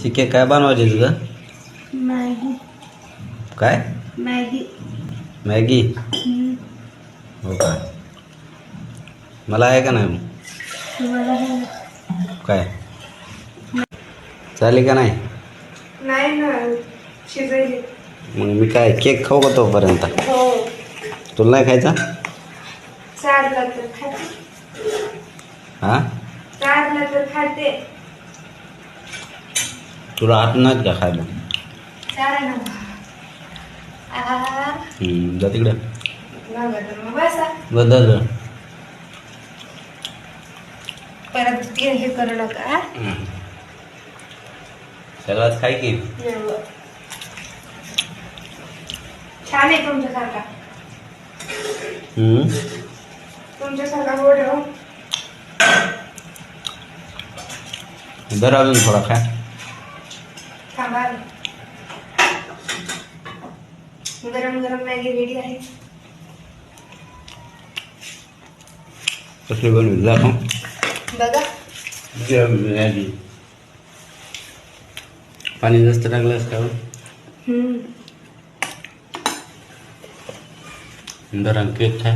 ठीक आहे. काय बनवायचे तुझं? मॅगी. काय? मॅगी. मॅगी? हो का? मला आहे का नाही? तुम्हाला आहे? काय चालेल का नाही? नाही ना, शिजायले. मग मी काय केक खाऊ का तोपर्यंत? हो. तुला नाही खायचा? चारला तर खाते. हा? चारला तर खाते. तुला हात नाहीत का खायला? चार ना. जा तिकडे. मग बसा. बदल. परत हे करू नका. सगळंच खाय की. छान आहे तुमच्यासारखा. तुमच्यासारखा गोड आहे हो. दर अजून थोडा खा. थांबा. गरम गरम मॅगी रेडी आहे. कसली बनवली दाखव. बघा. मॅगी. पाणी जास्त टाकलंस का? जरा केक खा.